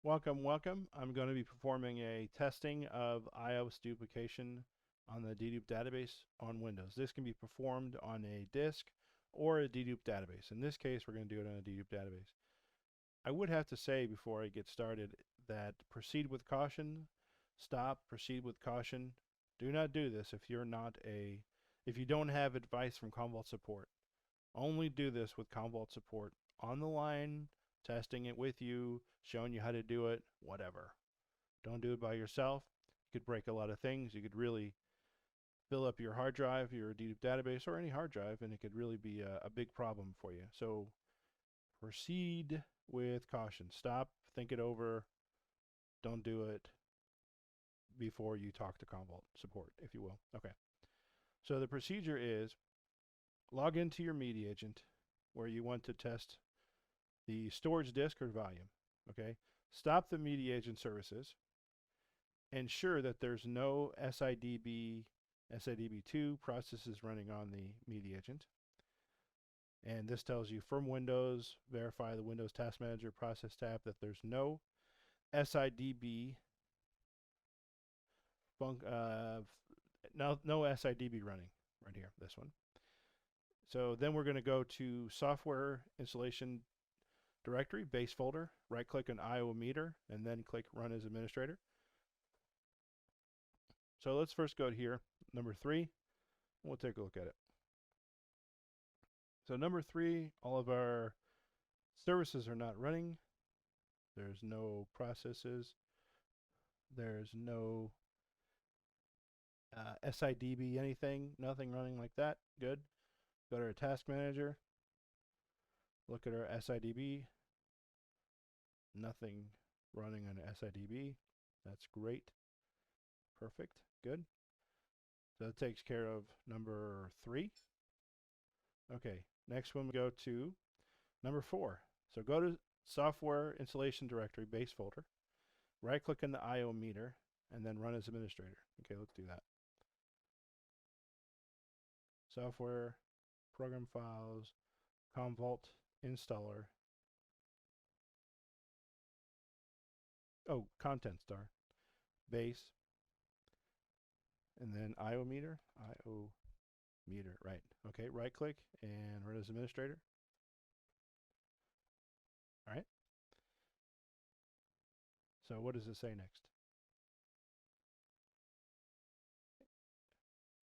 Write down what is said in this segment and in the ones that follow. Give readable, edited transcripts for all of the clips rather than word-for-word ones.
Welcome, welcome. I'm going to be performing a testing of IOPS duplication on the dedupe database on Windows. This can be performed on a disk or a dedupe database. In this case, we're going to do it on a dedupe database. I would have to say before I get started that proceed with caution, stop, proceed with caution. Do not do this if you don't have advice from Commvault support. Only do this with Commvault support on the line, testing it with you, showing you how to do it, whatever. Don't do it by yourself. You could break a lot of things. You could really fill up your hard drive, your dedupe database, or any hard drive, and it could really be a big problem for you. So proceed with caution. Stop, think it over. Don't do it before you talk to Commvault support, if you will. Okay. So the procedure is log into your media agent where you want to test the storage disk or volume. Okay. Stop the media agent services. Ensure that there's no SIDB2 processes running on the media agent. And this tells you from Windows, verify the Windows Task Manager process tab that there's no SIDB no SIDB running right here, this one. So then we're going to go to software installation directory, base folder, right click on IOmeter, and then click run as administrator. So let's first go to here, number 3. We'll take a look at it. So number 3, all of our services are not running. There's no processes. There's no SIDB anything, nothing running like that. Good. Go to our task manager. Look at our SIDB. Nothing running on SIDB. That's great. Perfect. Good. So that takes care of number 3. Okay, next one we go to number 4. So go to software installation directory, base folder, right click on the IOmeter, and then run as administrator. Okay, let's do that. Software, program files, Commvault installer. Oh, content star, base, and then IOmeter, right. Okay, right click and run as administrator. All right. So what does it say next?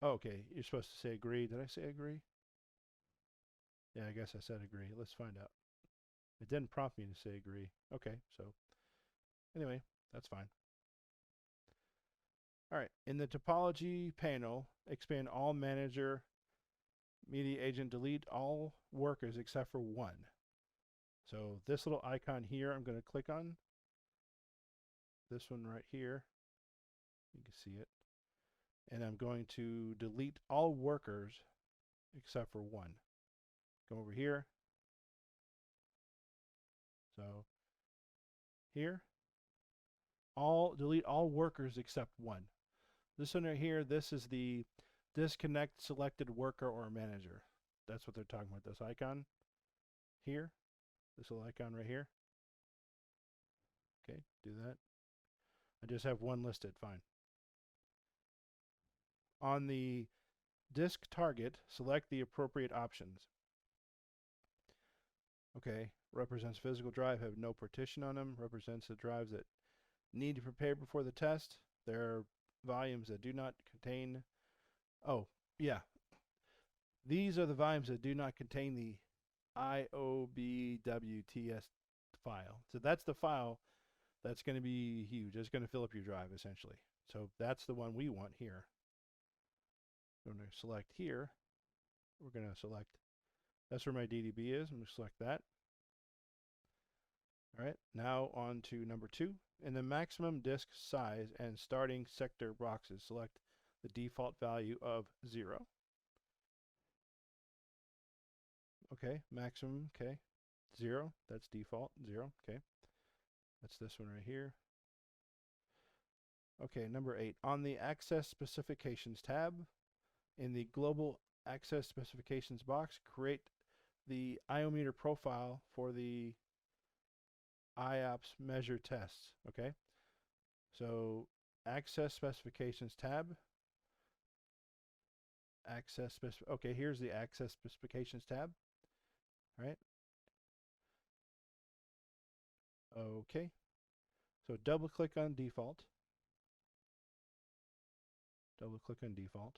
Oh, okay, you're supposed to say agree. Did I say agree? Yeah, I guess I said agree. Let's find out. It didn't prompt me to say agree. Okay, so anyway, that's fine. All right, in the topology panel, expand all manager, media agent, delete all workers except for one. So this little icon here, I'm going to click on. This one right here, you can see it. And I'm going to delete all workers except for one. Go over here. So here, delete all workers except one. This one right here, this is the disconnect selected worker or manager. That's what they're talking about, this icon here, this little icon right here. Okay, do that. I just have one listed, fine. On the disk target, select the appropriate options. Okay, represents physical drive, have no partition on them, represents the drives that need to prepare before the test. There are volumes that do not contain, oh, yeah. These are the volumes that do not contain the iobw.tst file. So that's the file that's going to be huge. It's going to fill up your drive, essentially. So that's the one we want here. I'm going to select here. We're going to select, that's where my DDB is. I'm going to select that. All right, now on to number 2. In the maximum disk size and starting sector boxes, select the default value of 0. Okay, maximum, okay. 0, that's default, 0, okay. That's this one right here. Okay, number 8. On the Access Specifications tab, in the Global Access Specifications box, create the IOmeter profile for the IOPS measure tests. Okay, so access specifications tab. Okay, here's the access specifications tab. All right. Okay. So double click on default. Double click on default.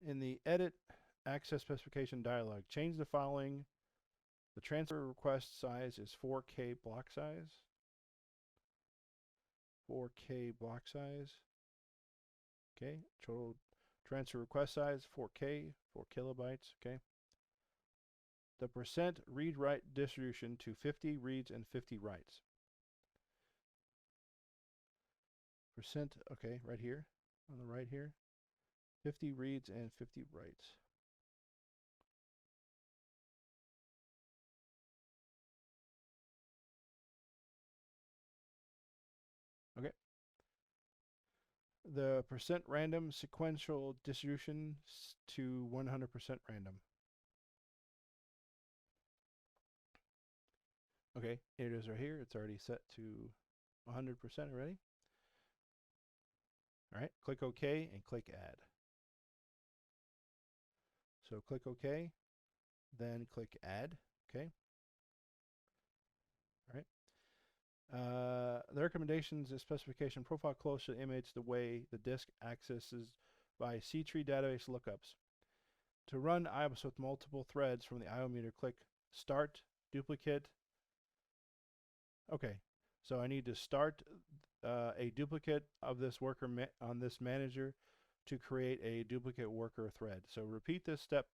In the edit access specification dialog, change the following. The transfer request size is 4K block size. 4K block size. Okay. Total transfer request size 4K, 4 kilobytes. Okay. The percent read write distribution to 50 reads and 50 writes. Percent, okay, right here, on the right here. 50 reads and 50 writes. Okay. The percent random sequential distribution to 100% random. Okay, it is right here. It's already set to 100% already. All right, click OK and click Add. So click OK, then click Add. Okay. All right. The recommendations is specification profile close to the image the way the disk accesses by C-tree database lookups. To run IOPS with multiple threads from the IO meter, click Start Duplicate. Okay, so I need to start a duplicate of this worker on this manager to create a duplicate worker thread. So repeat this step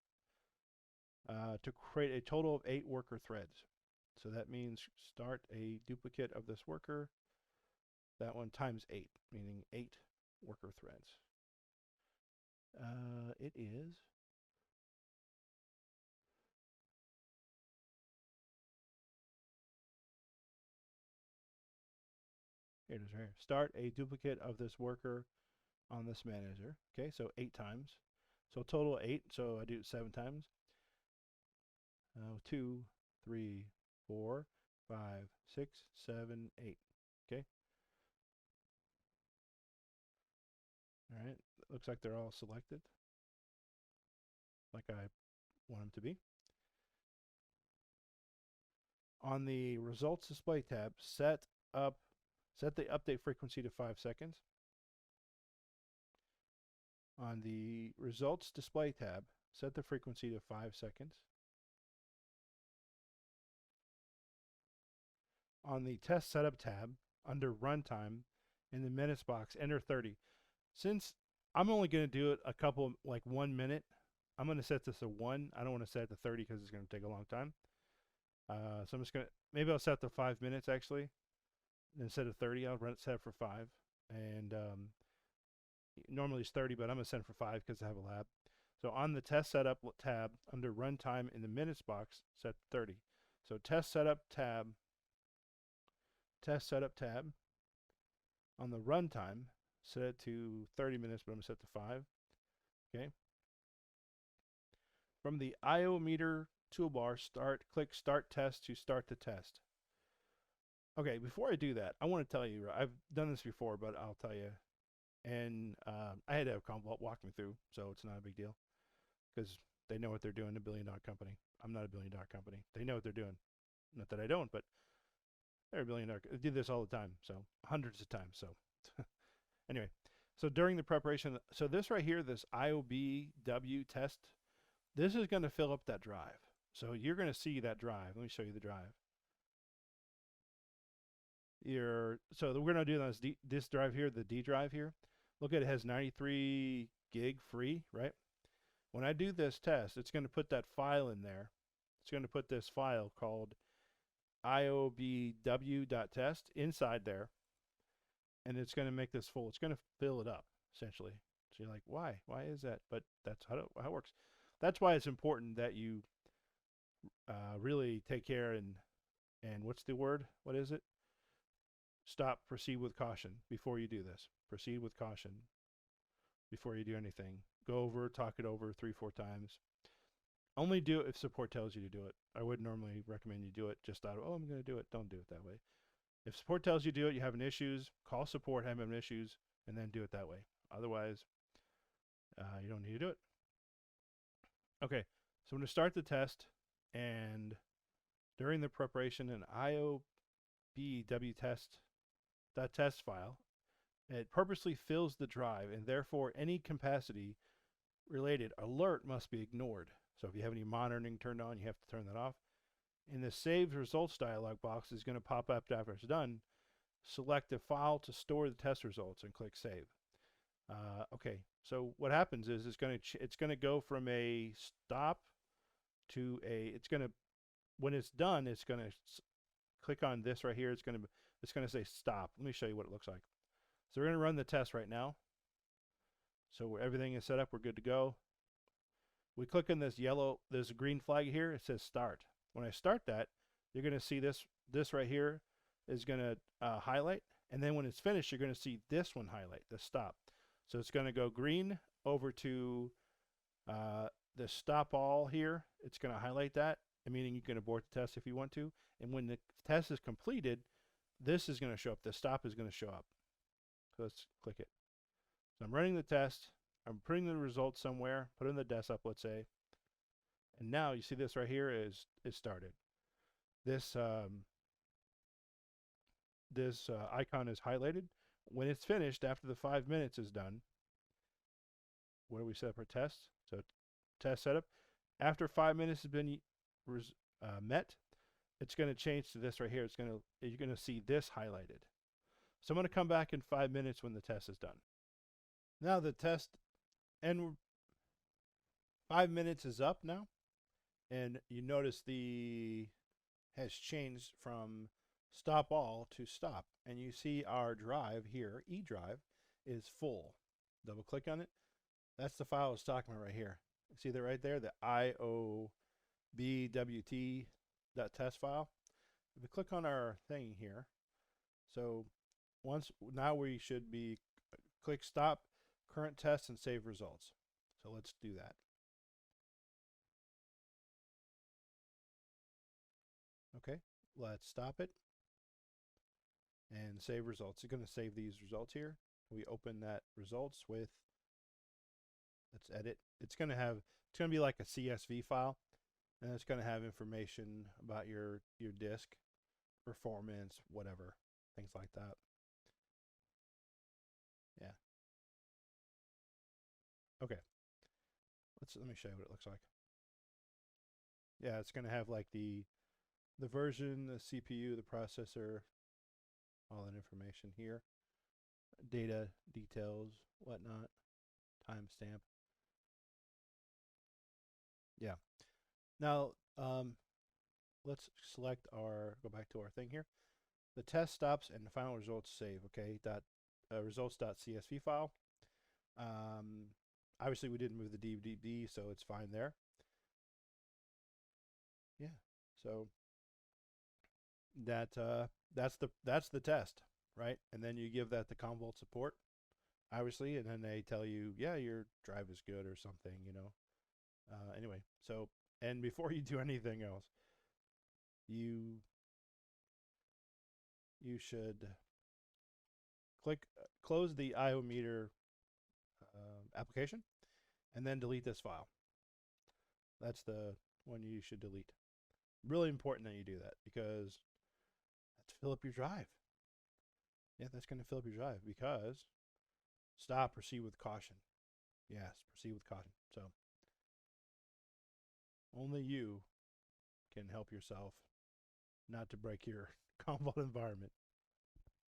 to create a total of 8 worker threads. So that means start a duplicate of this worker, that one times 8, meaning 8 worker threads. It is here it is right here. Start a duplicate of this worker on this manager. Okay, so 8 times. So total 8, so I do it 7 times. 2, 3, 4, 5, 6, 7, 8. Okay. All right. Looks like they're all selected, like I want them to be. On the results display tab, set the update frequency to 5 seconds. On the results display tab, set the frequency to 5 seconds. On the test setup tab, under runtime, in the minutes box, enter 30. Since I'm only going to do it a couple, like 1 minute, I'm going to set this to 1. I don't want to set it to 30 because it's going to take a long time. So I'm just going to, maybe I'll set it to 5 minutes actually. Instead of 30, I'll run it set it for 5. And normally it's 30, but I'm going to set it for 5 because I have a lab. So on the test setup tab, under runtime in the minutes box, set 30. So test setup tab, on the runtime, set it to 30 minutes, but I'm going to set it to 5. Okay. From the IO meter toolbar, click Start Test to start the test. Okay, before I do that, I want to tell you, I've done this before, but I'll tell you. And I had to have Commvault walk me through, so it's not a big deal. Because they know what they're doing, $1 billion company. I'm not a $1 billion company. They know what they're doing. Not that I don't, but they're $1 billion. They do this all the time, so hundreds of times. So anyway, so during the preparation, so this right here, this IOBW test, this is going to fill up that drive. So you're going to see that drive. Let me show you the drive. So we're going to do this drive here, the D drive here. Look at it, has 93 gig free, right? When I do this test, it's going to put that file in there. It's going to put this file called iobw.tst inside there, and it's going to make this full. It's going to fill it up, essentially. So you're like, why? Why is that? But that's how it works. That's why it's important that you really take care and what's the word? What is it? Proceed with caution before you do this. Proceed with caution before you do anything. Go over, talk it over 3-4 times. Only do it if support tells you to do it. I would normally recommend you do it just out of, oh, I'm going to do it. Don't do it that way. If support tells you to do it, you're having issues, call support, have them issues, and then do it that way. Otherwise, you don't need to do it. Okay, so I'm going to start the test, and during the preparation, an iobw.tst file, it purposely fills the drive, and therefore any capacity related alert must be ignored. So if you have any monitoring turned on, you have to turn that off. In the Save Results dialog box is going to pop up after it's done. Select a file to store the test results and click Save. Okay, so what happens is it's going to go from a stop to a, when it's done, it's going to click on this right here. It's going to say stop. Let me show you what it looks like. So we're going to run the test right now. So everything is set up. We're good to go. We click on this green flag here. It says start. When I start that, you're going to see this right here is going to highlight. And then when it's finished, you're going to see this one highlight, the stop. So it's going to go green over to the stop all here. It's going to highlight that, meaning you can abort the test if you want to. And when the test is completed, this is going to show up. The stop is going to show up. So let's click it. So I'm running the test. I'm putting the results somewhere, put it in the desktop, let's say. And now you see this right here is started. This icon is highlighted. When it's finished, after the 5 minutes is done, where do we set up our test? So test setup. After 5 minutes has been met, it's going to change to this right here. You're going to see this highlighted. So I'm going to come back in 5 minutes when the test is done. Now the test and 5 minutes is up now, and you notice has changed from stop all to stop, and you see our drive here, E drive, is full. Double click on it. That's the file I was talking about right here. See that right there, the iobw.tst file. If we click on our thing here, so now we should be click stop current test and save results. So let's do that. Okay, let's stop it and save results. It's going to save these results here. We open that results with, let's edit. It's going to be like a CSV file, and it's going to have information about your disk, performance, whatever, things like that. Yeah. Okay. Let me show you what it looks like. Yeah, it's going to have like the version, the CPU, the processor, all that information here. Data, details, whatnot, timestamp. Yeah. Now, let's go back to our thing here. The test stops and the final results save, okay? Results.csv file. Obviously we didn't move the DVD, so it's fine there. Yeah. So that's the test, right? And then you give that to Commvault support, obviously, and then they tell you, yeah, your drive is good or something, you know. Anyway, so, and before you do anything else, you should close the IOmeter application, and then delete this file. That's the one you should delete. Really important that you do that, because that's fill up your drive. Yeah, that's going to fill up your drive, because stop, proceed with caution. Yes, proceed with caution. So only you can help yourself not to break your Commvault environment.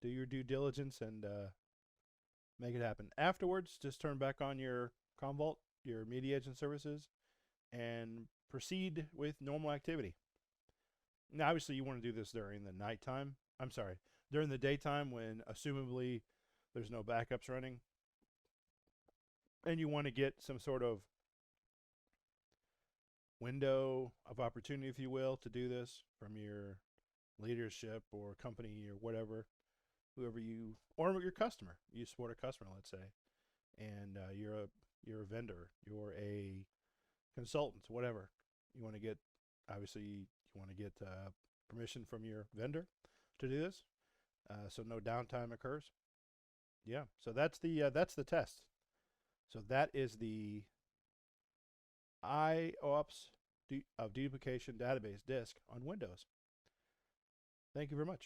Do your due diligence and make it happen. Afterwards, just turn back on your Commvault, your media agent services, and proceed with normal activity. Now, obviously, you want to do this during the nighttime. I'm sorry, during the daytime when, assumably, there's no backups running. And you want to get some sort of window of opportunity, if you will, to do this from your leadership or company or whatever, or your customer. You support a customer, let's say, and you're a vendor, you're a consultant, whatever. You want to get, obviously, you want to get permission from your vendor to do this, so no downtime occurs. Yeah, so that's the test. So that is the IOPS of Deduplication database disk on Windows. Thank you very much.